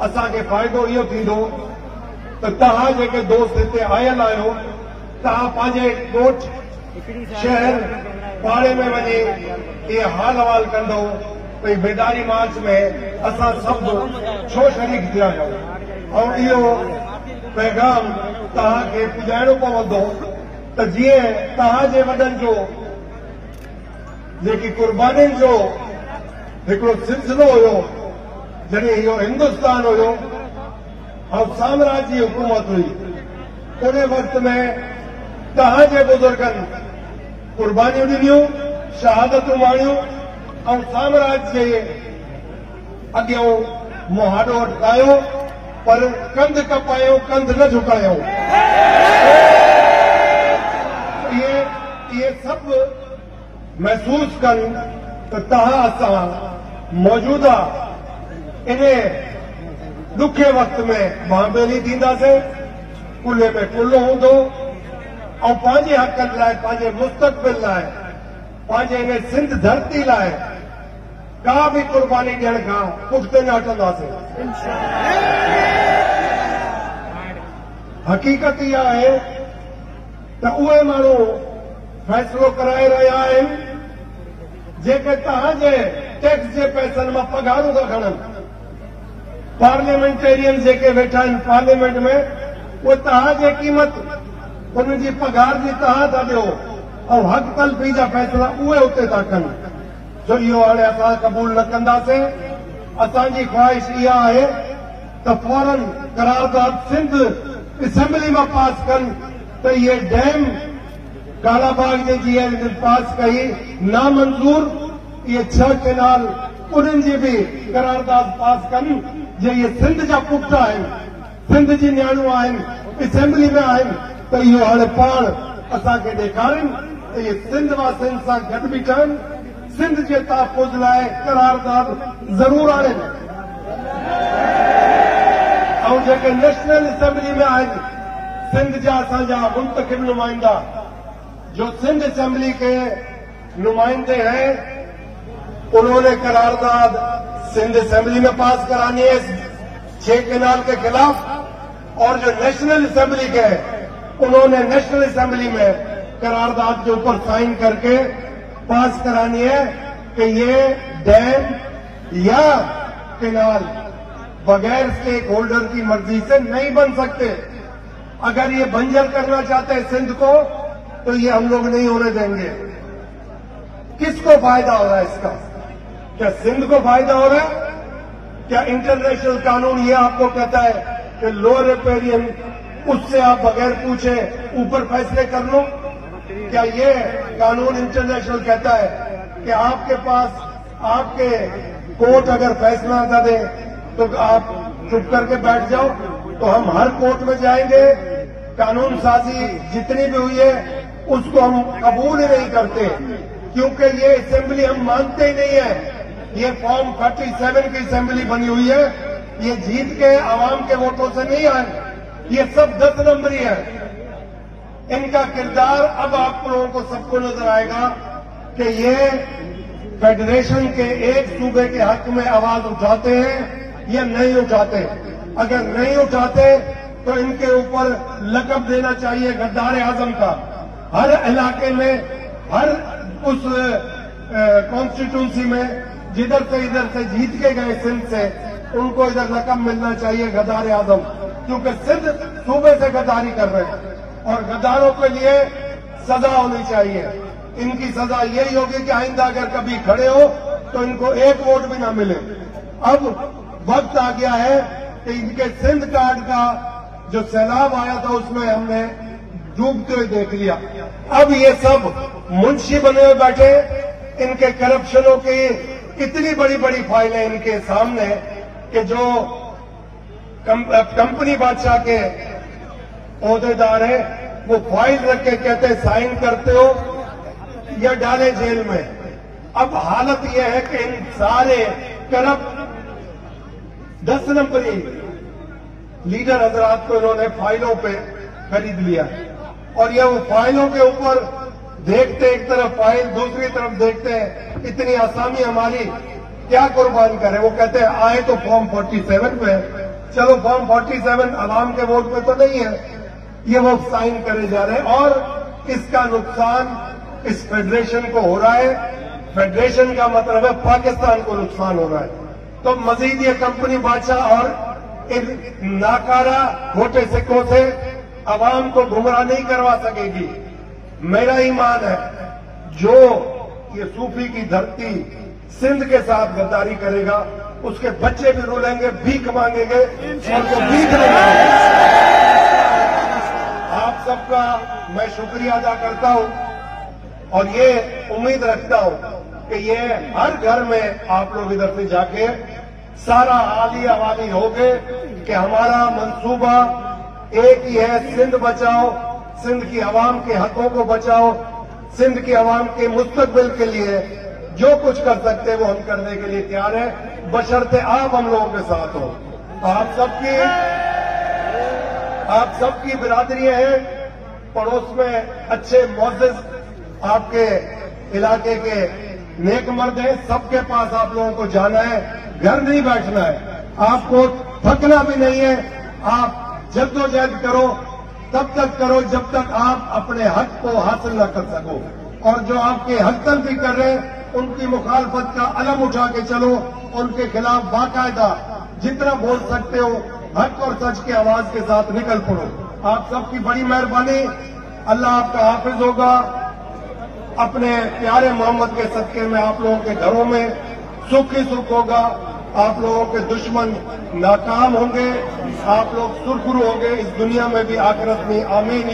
असांखे फ़ाइदो इहो थींदो त तव्हां जेके दोस्त हिते आयल आहियो तव्हां पंहिंजे ॻोठ शहर पाड़े में वञी इहे हाल अहवाल कंदो भई बेदारी मार्च में असां सभु छो शरीक थिया आहियूं ऐं इहो पैगाम तव्हांखे पुॼाइणो पवंदो त जीअं तव्हांजे वॾनि जो जेकी क़ुर्बानीनि जो हिकिड़ो सिलसिलो हुयो जॾहिं इहो हिंदुस्तान हुयो ऐं साम्राज्य जी हुकूमत हुई उन वक़्त में तव्हांजे बुज़ुर्गनि क़ुर्बानियूं ॾिनियूं शहादतूं माणियूं ऐं साम्राज्य जे अॻियां मुहाॾो अटकायो पर कंध कपायो कंध न झुकायो इहे सभु महसूस कनि त तव्हां असां मौजूदा इन ॾुखे वक़्त में बांबेली थींदासीं कुल्हे में कुल्हो हूंदो ऐं पंहिंजे हक़नि लाइ पंहिंजे मुस्तक़बिल लाइ पंहिंजे इन सिंध धरती लाइ का बि क़ुर्बानी ॾियण खां पुठिते न हटंदासीं। हक़ीक़त इहा आहे त उहे माण्हू फ़ैसिलो कराए रहिया आहिनि जेके तव्हांजे टैक्स जे पैसनि मां पघारूं था खणनि। पार्लियामेंटेरियन जेके वेठा आहिनि पार्लियामेंट में उहे तव्हांजे क़ीमत उन्हनि जी पघार जी तव्हां था ॾियो ऐं हक़ तलफ़ी जा फ़ैसिला उहे उते था कनि छो इहो हाणे असां क़बूल न कंदासीं। असांजी ख़्वाहिश इहा आहे त फौरन करारदाद सिंध असेंबली मां पास कनि त इहे डैम कालाबाग जे जीअं पास कई नामंज़ूर इहे 6 केनाल उन्हनि जी बि करारदाद पास कनि जे इहे सिंध जा पुट आहिनि सिंध जी नियाणियूं आहिनि असेंबली में आहिनि त इहो हाणे पाण असांखे ॾेखारनि त इहे सिंध वासियुनि सां गॾु बीठनि सिंध जे तहफ़ुज़ लाइ करारदाद ज़रूर आणनि ऐं जेके नेशनल असेंबली में आहिनि सिंध जा असांजा मुंतखिब नुमाइंदा जो सिंध असेंबली के नुमाइंदे हैं उन्होंने करारदाद सिंध असेंबली में पास करानी है 6 केनाल के खिलाफ और जो नेशनल असेंबली के उन्होंने नेशनल असेंबली में करारदाद के ऊपर साइन करके पास करानी है कि ये डैम या केनाल बगैर स्टेक होल्डर की मर्जी से नहीं बन सकते। अगर ये बंजर करना चाहते हैं सिंध को तो ये हम लोग नहीं होने देंगे। किसको फायदा हो रहा है इसका? क्या सिंध को फायदा हो रहा है? क्या इंटरनेशनल कानून ये आपको कहता है कि लोअर रिपेरियन उससे आप बगैर पूछे ऊपर फैसले कर लो? क्या ये कानून इंटरनेशनल कहता है कि आपके पास आपके कोर्ट अगर फैसला न दे तो आप चुप करके बैठ जाओ? तो हम हर कोर्ट में जाएंगे। कानून साजी जितनी भी हुई है उसको हम कबूल ही नहीं करते क्योंकि ये असेंबली हम मानते ही नहीं है। ये फॉर्म 37 की असेंबली बनी हुई है, ये जीत के आवाम के वोटों से नहीं आए, ये सब 10 नंबरी है। इनका किरदार अब आप लोगों को सबको नजर आएगा कि ये फेडरेशन के एक सूबे के हक में आवाज उठाते हैं या नहीं उठाते। अगर नहीं उठाते तो इनके ऊपर लक़ब देना चाहिए गद्दार आजम का। हर इलाके में हर उस कॉन्स्टिट्यूंसी में जिधर से इधर से जीत के गए सिंध से उनको इधर लक़ब मिलना चाहिए गद्दार आजम, क्योंकि सिंध सूबे से गद्दारी कर रहे हैं और गद्दारों के लिए सजा होनी चाहिए। इनकी सजा यही होगी कि आइंदा अगर कभी खड़े हो तो इनको एक वोट भी ना मिले। अब वक्त आ गया है कि इनके सिंध कार्ड का जो सैलाब आया था उसमें हमने डूबते हुए देख लिया। अब ये सब मुंशी बने हुए बैठे, इनके करप्शनों की इतनी बड़ी बड़ी फाइलें इनके सामने कि जो कंपनी बादशाह के ओहदेदार है वो फाइल रख के कहते हैं साइन करते हो या डाले जेल में। अब हालत यह है कि इन सारे करप्ट 10 नंबरी लीडर हजरात को इन्होंने फाइलों पे खरीद लिया और ये वो फाइलों के ऊपर देखते एक तरफ फाइल दूसरी तरफ देखते हैं इतनी आसामी हमारी क्या कुर्बान करे। वो कहते हैं आए तो फॉर्म 47 में चलो फॉर्म 47 आवाम के वोट पे तो नहीं है, ये वो साइन करे जा रहे हैं और इसका नुकसान इस फेडरेशन को हो रहा है। फेडरेशन का मतलब है पाकिस्तान को नुकसान हो रहा है। तो मजीद ये कंपनी बादशाह और इन नाकारा खोटे सिक्कों से आवाम को गुमराह नहीं करवा सकेगी। मेरा ईमान है जो ये सूफी की धरती सिंध के साथ गद्दारी करेगा उसके बच्चे भी रुलेंगे, भीख मांगेंगे और वो भीख नहीं मांगेंगे। आप सबका मैं शुक्रिया अदा करता हूं और ये उम्मीद रखता हूं कि ये हर घर में आप लोग इधर से जाके सारा आली आवामी हो गए कि हमारा मंसूबा एक ही है, सिंध बचाओ, सिंध की आवाम के हकों को बचाओ, सिंध की आवाम के मुस्तकबिल के लिए जो कुछ कर सकते हैं वो हम करने के लिए तैयार हैं, बशर्ते आप हम लोगों के साथ हो। आप सबकी बिरादरियां हैं, पड़ोस में अच्छे मुअज़्ज़िज़ आपके इलाके के नेक मर्द हैं, सबके पास आप लोगों को जाना है, घर नहीं बैठना है, आपको थकना भी नहीं है। आप जद्दोजहद करो, तब तक करो जब तक आप अपने हक को हासिल न कर सको, और जो आपके हक तलबी कर रहे हैं उनकी मुखालफत का अलम उठा के चलो, उनके खिलाफ बाकायदा जितना बोल सकते हो हक और सच की आवाज के साथ निकल पड़ो। आप सबकी बड़ी मेहरबानी, अल्लाह आपका हाफिज होगा। अपने प्यारे मोहम्मद के सदके में आप लोगों के घरों में सुख ही सुख होगा, आप लोगों के दुश्मन नाकाम होंगे, आप लोग सुरखरू होंगे इस दुनिया में भी आखिरत में। आमीन।